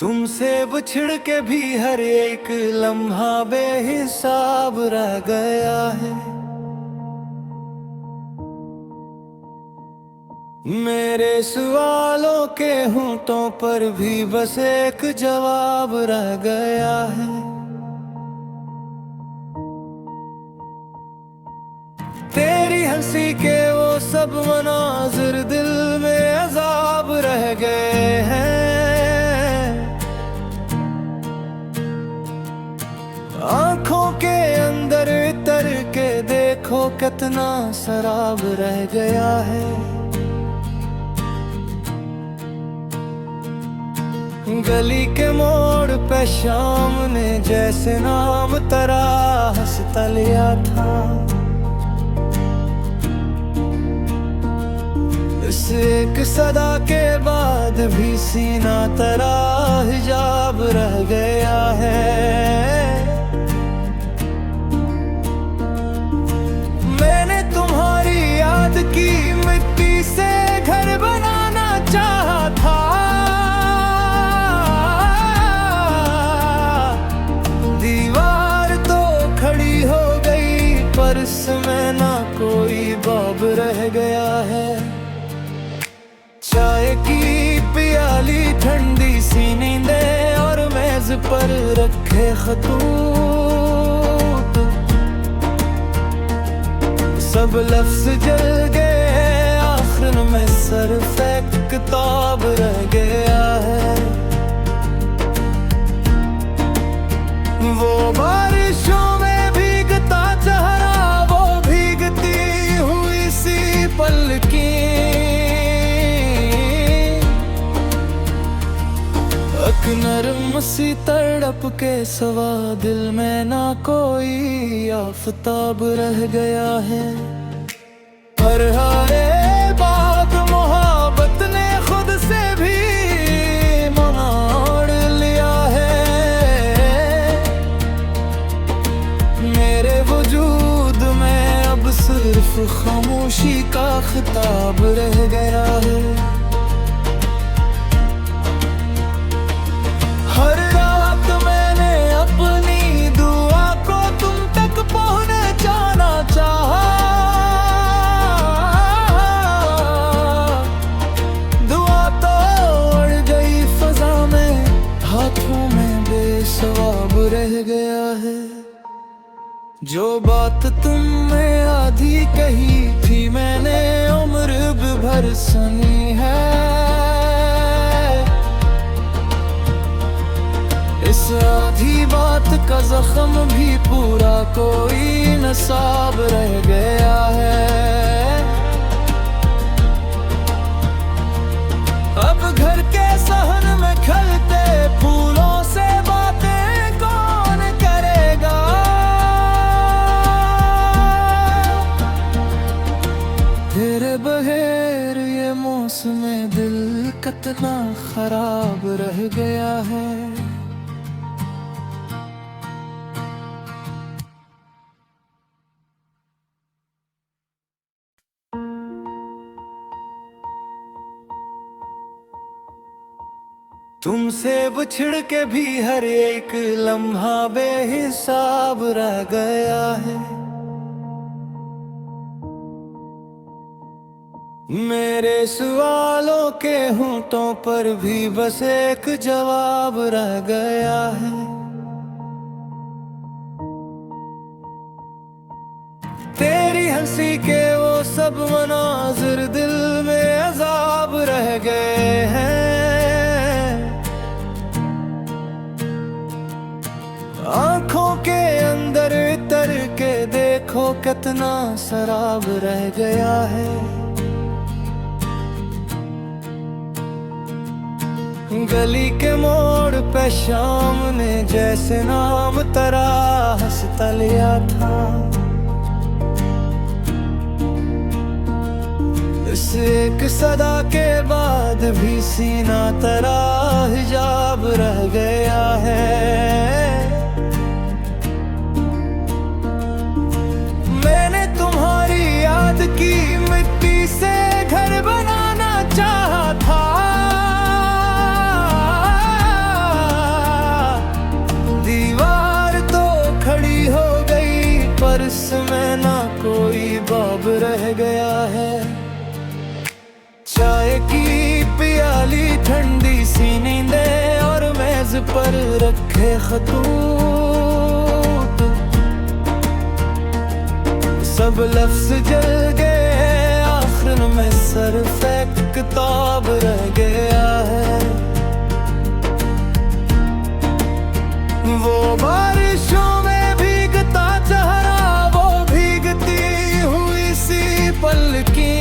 तुमसे बिछड़ के भी हर एक लम्हा बेहिसाब रह गया है। मेरे सवालों के होंठों पर भी बस एक जवाब रह गया है। तेरी हंसी के वो सब मनाजिर दिल में अजाब रह गए हैं। आंखों के अंदर तर के देखो कितना शराब रह गया है। गली के मोड़ पे शाम ने जैसे नाम तेरा हंसता लिया था। इस एक सदा के बाद भी सीना तेरा हिजाब रह गया है। मैंने तुम्हारी याद की मिट्टी से घर बनाना चाहा था। दीवार तो खड़ी हो गई पर इसमें ना कोई बाब रह गया है। चाय की प्याली ठंडी सी नींदें और मेज पर रखे खतूत, सब लफ्ज जल गए आखिर में सिर्फ एक किताब रह गया है। वो बारिशों में भीगता चेहरा, वो भीगती हुई सी पलकी, एक नरम सी तड़प के सवा दिल में ना कोई आफताब रह गया है। हर हारे बात मोहब्बत ने खुद से भी मोड़ लिया है। मेरे वजूद में अब सिर्फ खामोशी का खिताब रह गया है। हर रात मैंने अपनी दुआ को तुम तक पहुंचाना चाहा। दुआ तो उड़ गई फजा में, हाथों में बेसवाब रह गया है। जो बात तुमने आधी कही थी मैंने उम्र भर सुनी है। इस आधी बात का जख्म भी पूरा कोई नसाब रह गया है। अब घर के सहन में खलते फूलों से बातें कौन करेगा। तेरे बगैर ये मौसम दिल कितना खराब रह गया है। तुमसे बिछड़ के भी हर एक लम्हा बेहिसाब रह गया है। मेरे सवालों के होंठों पर भी बस एक जवाब रह गया है। तेरी हंसी के वो सब मनाजिर दिल में अजाब रह गए हैं। आंखों के अंदर तर के देखो कितना शराब रह गया है। गली के मोड़ पे शाम ने जैसे नाम तेरा हंसता लिया था। इस एक सदा के बाद भी सीना तेरा हिजाब रह गया है। मैंने तुम्हारी याद की मिट्टी से घर बनाना चाहा था। है। चाय की प्याली ठंडी सी नींदें और मेज पर रखे खतूत, सब लफ्ज जल गए आखिर में सिर्फ एक किताब रह गया है। वो बारिशों में भीगता चेहरा, वो भीगती हुई सी पलकी,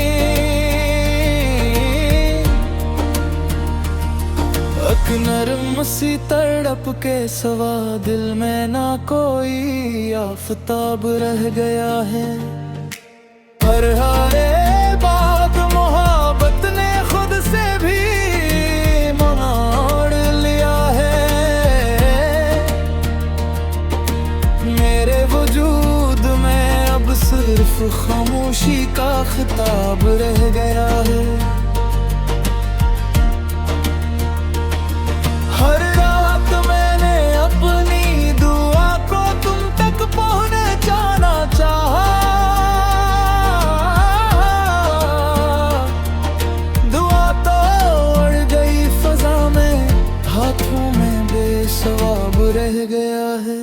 एक नरम सी तड़प के सवा दिल में ना कोई आफताब रह गया है। हर हारे बात मोहब्बत ने खुद से भी मोड़ लिया है। मेरे वजूद में अब सिर्फ खामोशी का खिताब रह गया है। हर रात मैंने अपनी दुआ को तुम तक पहुंचाना चाहा, दुआ तो उड़ गई फजा में, हाथों में बेसवाब रह गया है।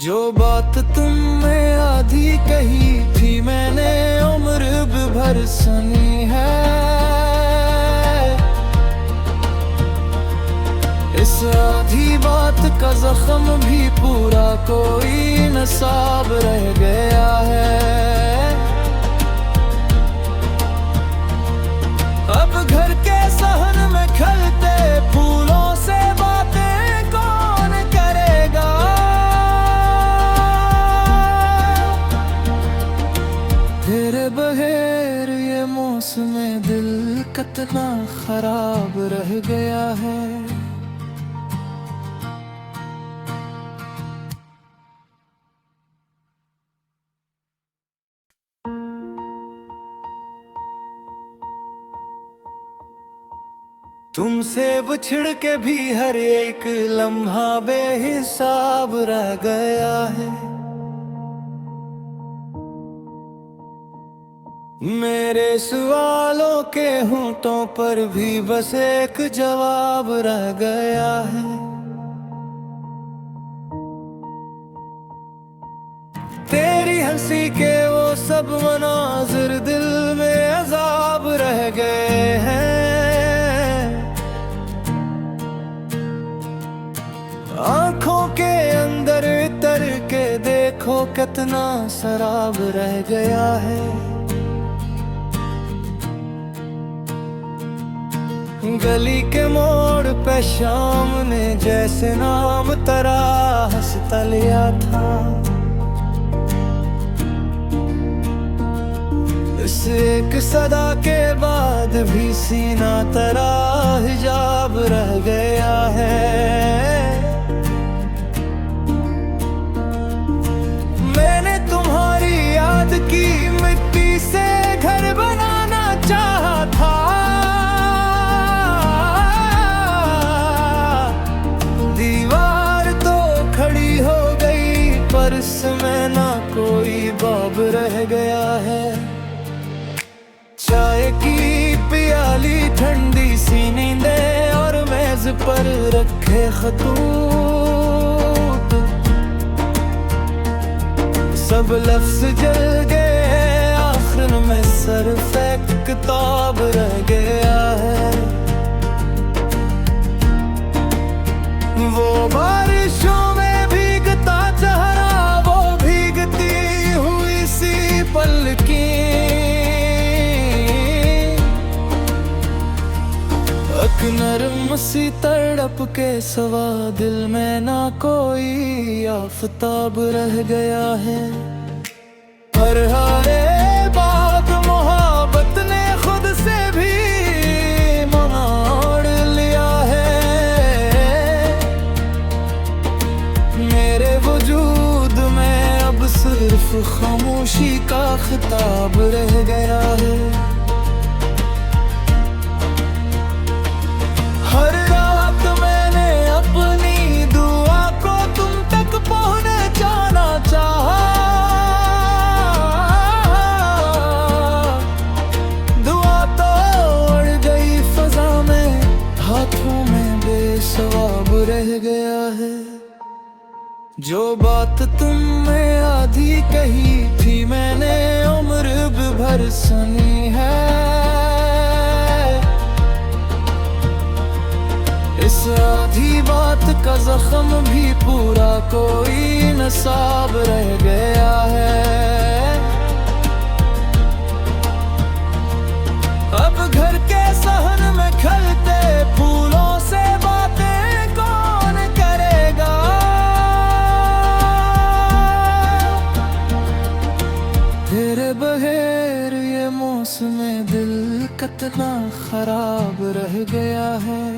जो बात तुमने आधी कही थी मैंने उम्र भर सुनी है, इस आधी बात का जख्म भी पूरा कोई नसाब रह गया है। अब घर के सहन में खलते फूलों से बातें कौन करेगा, तेरे बगैर ये मौसम दिल कितना खराब रह गया है। तुमसे बिछड़ के भी हर एक लम्हा बेहिसाब रह गया है। मेरे सवालों के होंठों पर भी बस एक जवाब रह गया है। तेरी हंसी के वो सब मनाजिर दिल में अजाब रह गए हैं। आंखों के अंदर तर के देखो कितना शराब रह गया है। गली के मोड़ पे शाम ने जैसे नाम तराश लिया था, इस एक सदा के बाद भी सीना तेरा हिजाब रह गया है। मैंने तुम्हारी याद की मिट्टी से घर बनाना चाहा था, दीवार तो खड़ी हो गई पर इसमें ना कोई बाब रह गया है। चाय की प्याली ठंडी सी नींदें और मेज पर रखे खतूत, सब लफ्ज जल गए आखिर में सिर्फ एक किताब रह गया है। वो बारिशों में भीगता चेहरा, वो भीगती हुई सी पलकी, एक नरम सी तड़प के सवा दिल में ना कोई आफताब रह गया है। हर हारे बात मोहब्बत ने खुद से भी मोड़ लिया है। मेरे वजूद में अब सिर्फ खामोशी का खिताब रह गया है। हर रात मैंने अपनी दुआ को तुम तक पहुंचाना चाहा, जो बात तुमने आधी कही थी मैंने उम्र भर सुनी है। इस आधी बात का जख्म भी पूरा कोई नसाब रह गया है। अब घर के सहन में खलते फूलों से बातें कौन करेगा। तेरे बगैर ये मौसम दिल कितना खराब रह गया है।